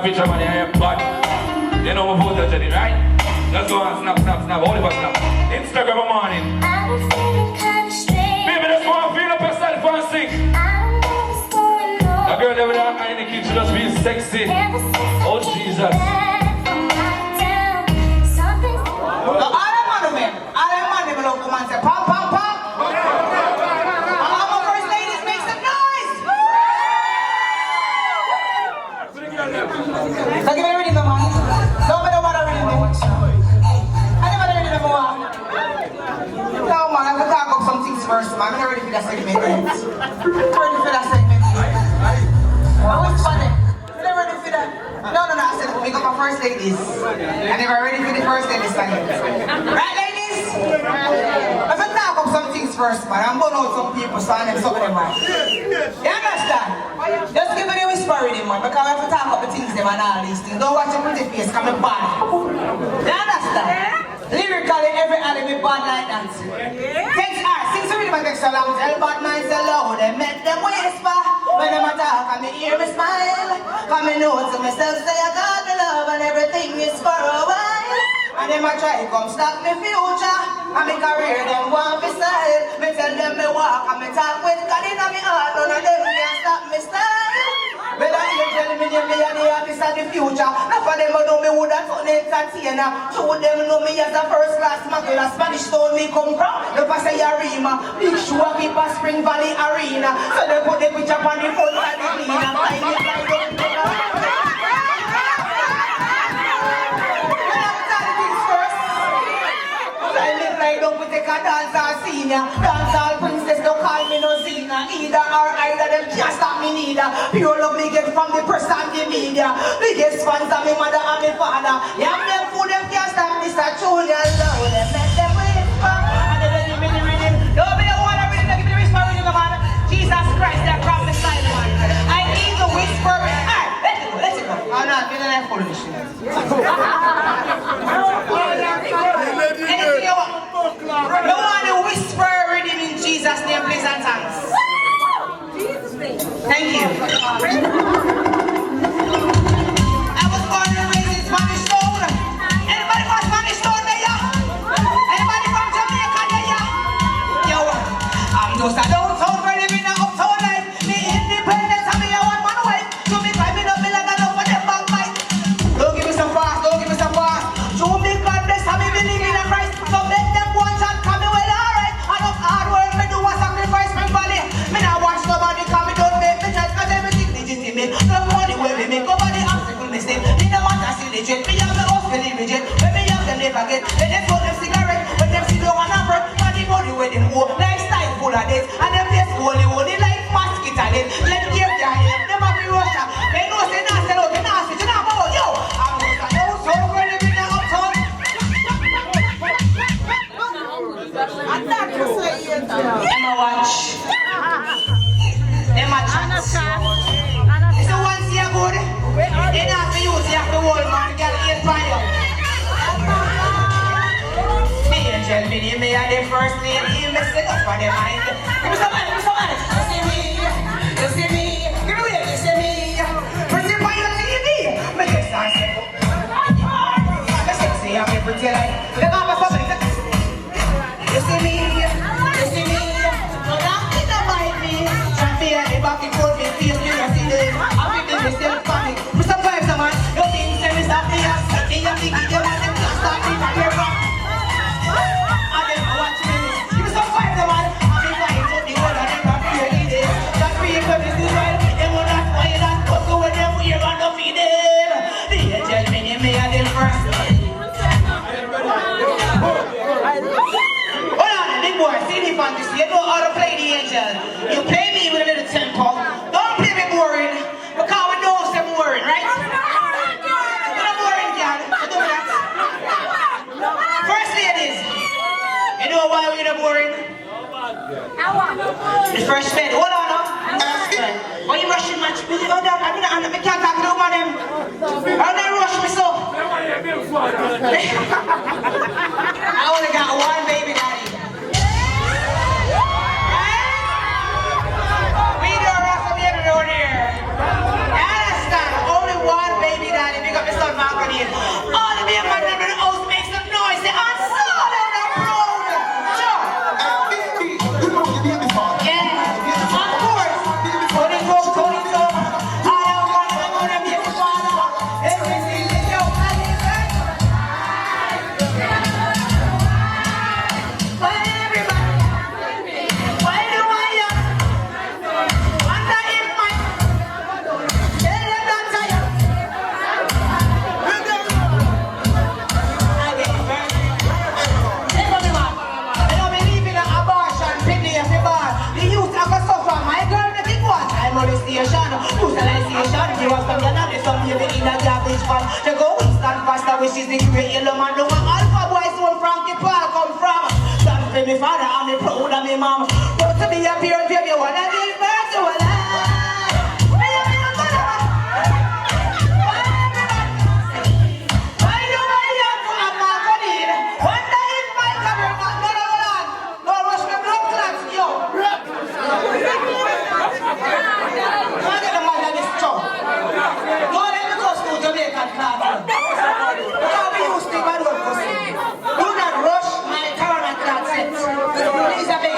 a picture man, yeah, but you know my photo Jenny, right? Let's go and snap, snap, snap, Oliver snap. Instagram a morning. I've been feeling kind of strange. Baby, just go and feel up yourself and sing. I don't know what's going on. The girl over there in the kitchen just being sexy. Oh Jesus. So give me ready no man. No me no matter ready me. I never ready no more. No man, I have to talk up some things first man. I'm not ready for that segment. I'm ready for that segment. Oh, it's funny. I'm not ready for that. No, I said we got my first ladies. I never ready for the first ladies segment. Right ladies? I have to talk up some things first man. I'm going out some people so I some of them man. You understand? Just give me the whisper reading man, because I have to talk about the things them and all these things. Don't watch your pretty face, come in bad. You understand? Lyrically, every alley be bad like that. Takes art, sing to rhythm and takes so long. Tell bad minds so loud, they make them whisper. When them attack, and me hear me smile. Come me know to myself, say I got the love and everything is for a while. And them a try come stop me future. And me career, them want me style. Me tell them me walk and me talk with God in me heart. None of them can stop me style. But I hear telling me them me are the artist of the future. Not for them know me would have done entertainer. Two of them know me as a first class smuggler. Spanish town me come from. The Pasay Arima. Big shoe a keep a Spring Valley Arena. So they put the picture on the front of the cleaner. Don't put take a dancer senior. Dancehall princess don't call me no Zina. Either or either them can't stop me neither. Pure love me get from the press and the media. Biggest fans of me mother and me father. Yeah, them fool them can't stop Mr. Junior Low. Them make them whisper. And then they give me the rhythm. Don't be the one that really give me the whisper rhythm man. Jesus Christ, that crop the silent one. I need the whisper. Alright, let it go. Oh no, you don't have foolishness. Anything you want? No one to whisper rhythm in Jesus' name, please and thanks. Thank you. I was born and raised in Spanish Town. Anybody from Spanish Town there? Anybody from Jamaica there? Yo, I'm just a downtown for living a uptown life. The independence of me a one man wife. So me climbing up me like I know for them back bite. Don't give me some fast, don't give me some fast. Show me God bless and me believe in a Christ. So make them one shot come me well alright. And of hard work me do a sacrifice me body. Me not watch nobody come me don't make me judge. Cause everything legitimate. No money where we make nobody obstacle me stay. Me no want to see legit. Me have the house feeling legit. When me have them never get. When them smoke them cigarette. When them see no one a break. Money money where them go. Lifestyle full of this. And them place holy life basket on it. Let give their head. Them have to rush up. They know say not sell out. They not say. They not go. Yo. I'm just a downtown for living a uptown. I'm not to say it. Them a watch. Them a chat. So once you good, you not to use you have to hold man, get it by you. Me angel, me are the first lady, me sit up for the mind. Give me some money, give me some money. You see me, give me away, you see me. Pretty boy, you see me. Me just dance it. Me sexy, I'm a pretty like. The mama for me. You see me, you see me. No nothing about me. Try to hear the back and forth, me feel me, you see them. I'm with them, still funny. Me some vibes, man. You think say me stop me, I'm sticky, I'm thinking them and them can't stop me from here back. And them watch me. Give me some vibes, man. I'm in line to the world and them not really there. That people, this is why them will not spoil that. But go with them, we're gonna feed them. The angel, me and them first. Hold on, big boy, see the fantasy. You know how to play the angel. You play me with a little tempo. Don't play me boring, because we know I'm boring, right? You're not boring, girl. So do that. First ladies, you know why we're not boring? The first bed. Hold on, now. Why you rushing much? Hold on, I can't talk to them. How they rush me so? I only got one baby daddy. We don't wrestle me around here. You understand? Only one baby daddy. fast. You go stand faster, which is the great yellow man. The one Alpha Boys one Frankie Paul come from. Stand for me father, and me proud of me mom. Go to be a parent, baby, wanna give birth to a life.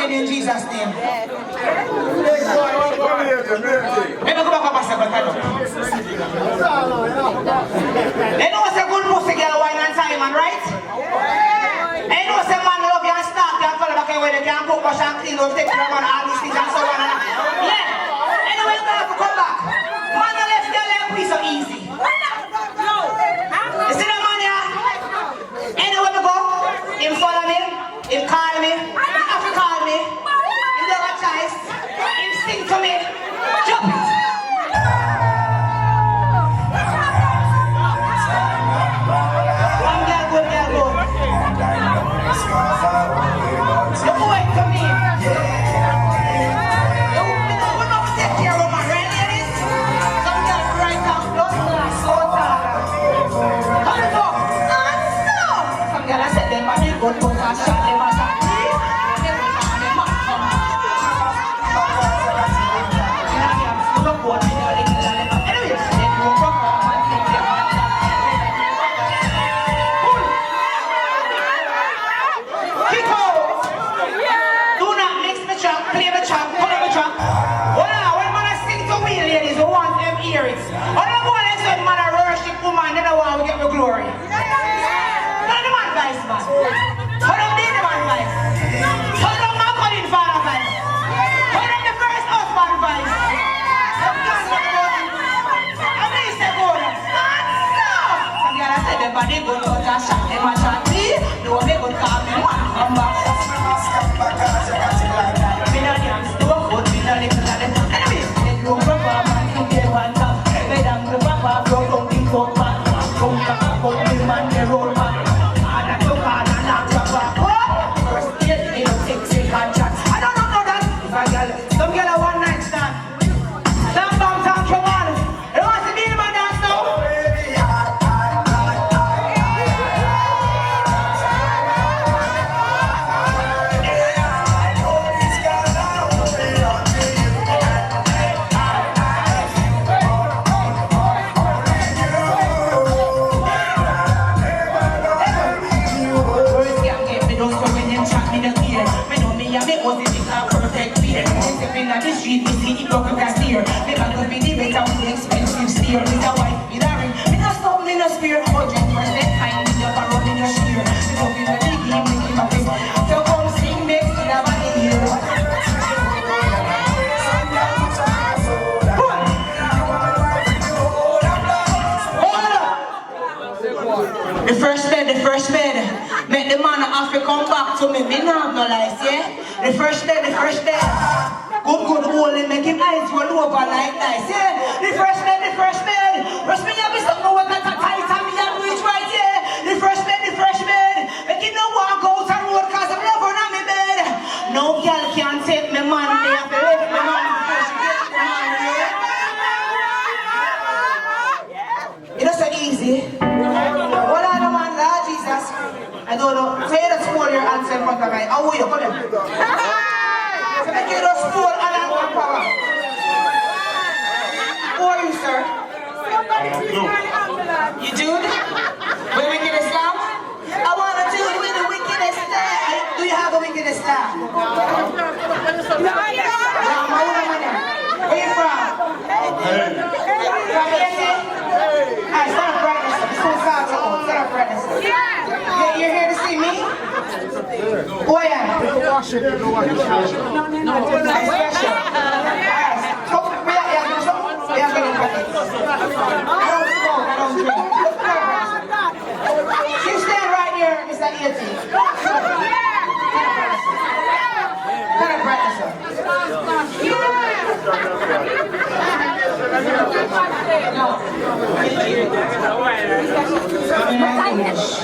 In Jesus' name. Let me go back up a second. They know what's a good pussy girl wine and Simon, right? They know what's a man love you and start you and follow back where they can cook, wash and clean, or take care of man, all these things and so on. Yeah. Anyway, you have to come back. Man, the left girl like we so easy. You see the man here? Anywhere we go, him follow me, him call me, he have to call me. He don't have a choice. Him sing to me. Jump it. One girl, good girl, good. Look away from me. We don't take care of my right ladies. Some girl right now, don't so tired. Come on, some girl I said them but they good, but I shot them as a glory. None of the man vice, man. Hold up the man vice. Hold up my calling father vice. Hold up the first husband vice. And they say good. Some girl said the body good, but I shot them a shot me. No, they good call me one come back. Me no dance to a foot, me no little of them. Anyway, they go from a man to get one top. They dance to papa, broke down the fuck man. Come back. Man, the road man, and I took on a knock your back. First date, me no take contract. I don't know that. If I get some girl a one night stand, some downtown come on. You want to be the man dance now? The street, we see the broken glass here. Me back up in the better with the expensive steer. With a wife, with a ring, me no stop, me no spear. 100% fine, with your parole in your sheer. Me go in the game, me give a face. So come sing, make it a body here. The first bed. Make the man have to come back to me. Me no have no lies, yeah? The first bed. Good hole in make him eyes roll over like nice, yeah? The first bed. Rush me up is something what got tight and me and reach right, yeah? The first bed. Make him no walk out the road cause I'm never on my bed. No girl can take me man, they have to lift me man before she gets the man, yeah? It doesn't easy. Hold on, man, Lord Jesus. I don't know. Say that small your hands in front of me. How are you? Come here. So make you just small and I'm power. Who are you, sir? You Jude? With wickedest laugh? I want to Jude with the wickedest laugh. Do you have a wickedest laugh? Where you from? From Yeti? Alright, stand up right now. So stand up right now. Yeah, you're here to see me? Who I am? I'm special. We are getting ready. I don't smoke, I don't drink. You stand right here, Mr. Yeti. Kind of brightness, sir. No. stylish.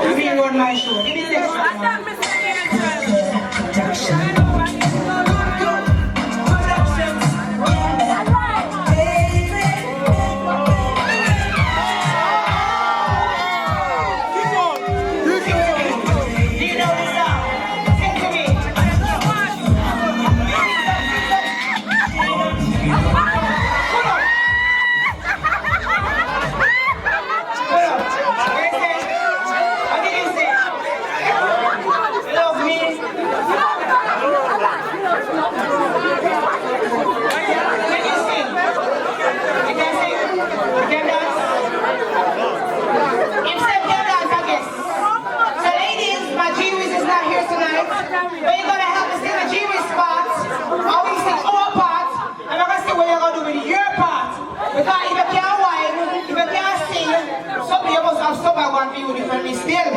You mean run my show? Give me the next one. Do you know this song? Sing to me. What did you say? You love me? Can you sing? You can sing? You can dance? Except can dance, I guess. So ladies, my G-Wiz is not here tonight. But you're gonna help me sing the G-Wiz part. I will sing our part. And I'm gonna see what you're gonna do with your part. Because if you can't whine, if you can't sing, somebody must have somebody want to be with you for me still.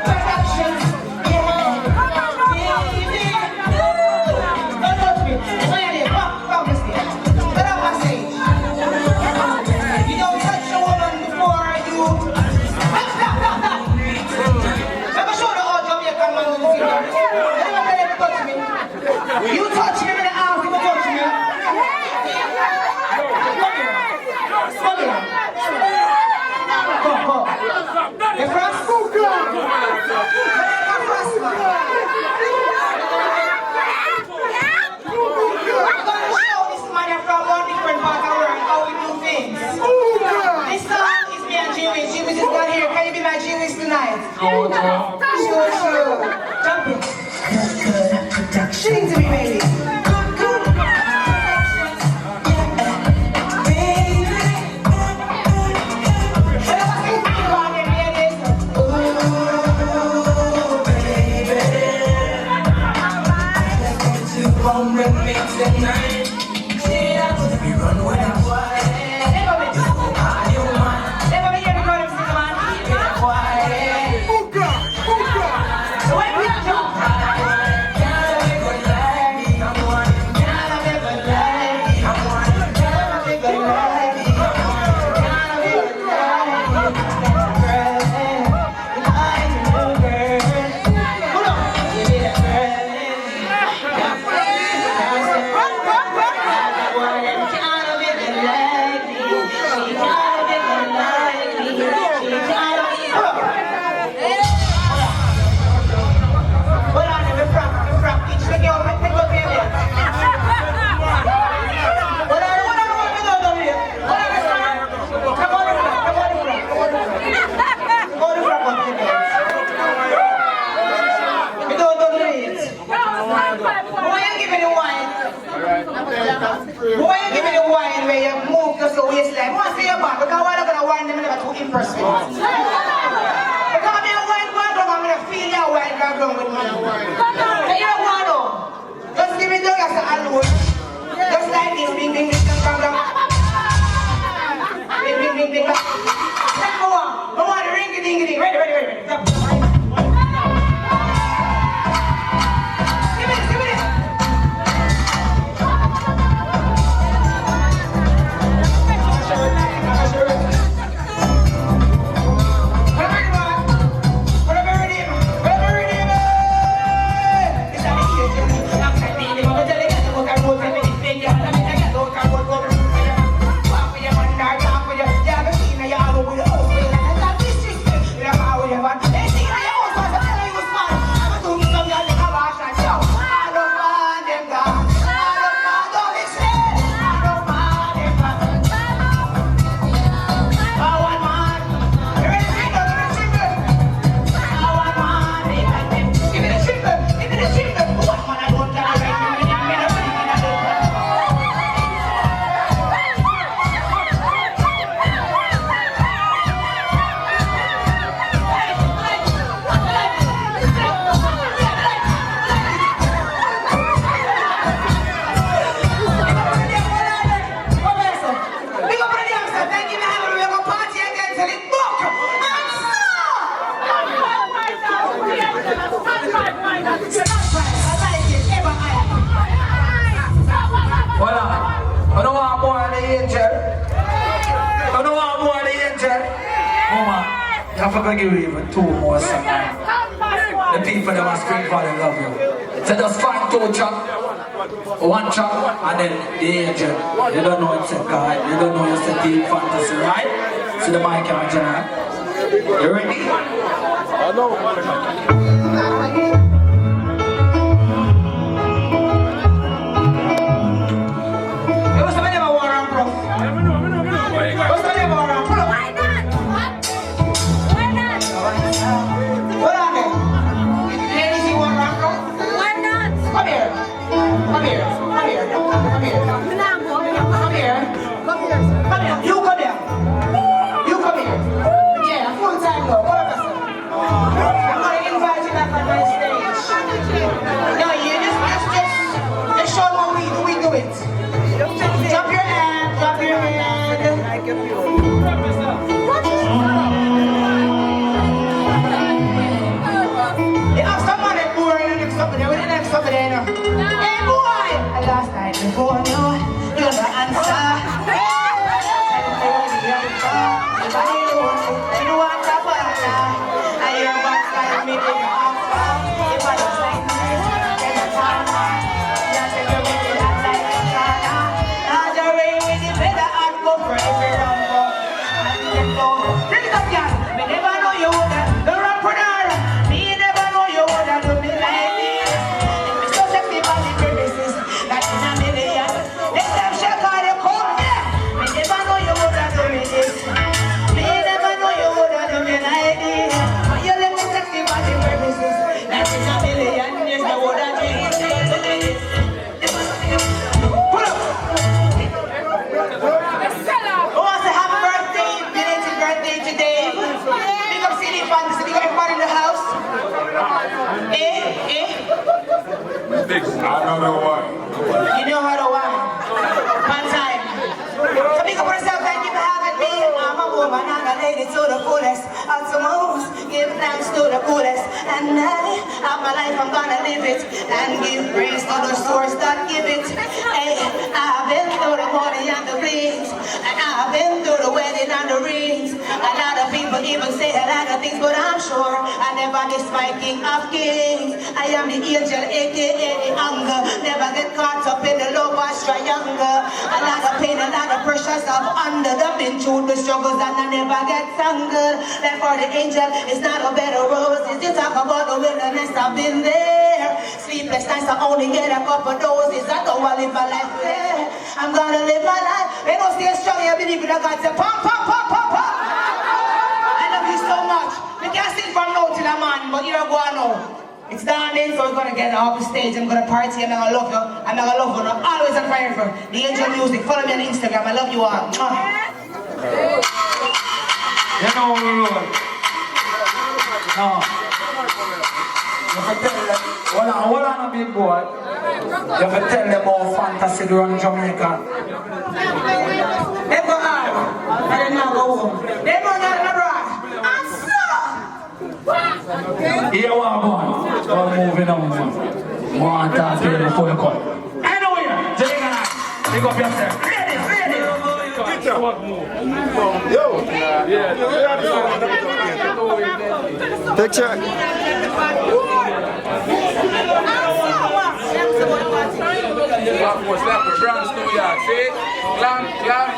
Productions, yeah. Baby. Don't touch me. Come here, come this way. Get off my stage. You don't touch a woman before you. Stop. Let me show the old Jamaican man who's here. Anyone tell you to touch me? You touch me in the arms, you touch me. Come here. Go. You cross? I'm gonna show this man from one different part of the world how we do things. This song is me and G-Wiz. G-Wiz is not here. Can you be my G-Wiz tonight? Sure. Jump in. Sing to me, baby. Why you give me the wine where you move just the waistline? I want to see your back because I'm not going to wine them and never too impressed with me. Because I'm going to wine background, I'm going to feel your wine background with me. So you don't want to. Just give me the gas alone. Just like this, bing, bing, bing, bing, bing, bing. Bing, bing, bing, bing, bing. Let's go on. I want the ring-a-ding-a-ding. Ready. Stop. Whatever it is. gonna give you even 2 more songs. The people that want to scream for them love you. So just find 2 track, 1 track, and then the angel. You don't know it's a God, you don't know it's a deep fantasy, right? So the mic and Jenna. You ready? I know. What's the name of Warren, bro? What's the name of Warren? Pull up. Why not? Why not? Hold on there. Ladies, you want Warren, bro? Why not? Come here. Come here. Come here. Come here. Come here. Come here. You come here. You come here. Yeah, full time though. What up, sir? I'm gonna invite you back on my stage. No, you just show them how we do it. Drop your hand, drop your hand. You have someone that boy and the next somebody, with the next somebody, you know. Hey boy! I lost night before you, you're the answer. You want to banana, I hear what's like me, they offer. If I don't like this, then it's hard. Yeah, take your way, not like a China. Now the rain with the feather and go for every rumble. And get low. Bring it up, y'all. Me never know you would have the rapper. Me never know you would have do me like this. Me so sexy by the premises, that in a million. Next time she call you come here. Me never know you would have do me this. Me never know you would have do me like this. But you let me sexy by the premises, that in a million. Yes, I would have do it. Pull up. Who wants to happy birthday? Belated birthday today. Big up CD fans. Big up everybody in the house. Another one. You know how to wine. One time. So big up yourself, thank you for having me. I'm a woman, I'm a lady to the fullest. Out to moves, give thanks to the coolest. And I have my life, I'm gonna live it. And give praise to the source that give it. Hey, I've been through the money and the rings. And I've been through the wedding and the rings. A lot of people even say a lot of things, but I'm sure I never miss my king of kings. I am the angel, aka the hunger. Never get caught up in the love triangle. A lot of pain, a lot of pressures I'm under. I've been through the struggles and I never get tangled. Like for the angel, it's not a bed of roses. You talk about the wilderness, I've been there. Sleepless nights, I only get a couple doses. I don't want to live my life there. I'm gonna live my life. They don't stay strong, you believe in the God. Say, pop, pop, pop, pop, pop. I love you so much. We can't sing from now till a man, but you're going now. It's dawning, so we're gonna get off the stage. I'm gonna party, and I'm gonna love you. I'm gonna love you. I'm always on fire for the Angel Music. Follow me on Instagram. I love you all. You know what we're doing? No. You have to tell them, hold on a big boy. You have to tell them how fantasy to run Jamaica. They go hard, and then now go home. They go down in the broad. I'm so. Here we are, boy. We're moving on, man. One time before you come. Anyway, Jamaica, pick up yourself. Ready, ready. Yo. Picture. Slap, brand new yard, see? Clam, clam.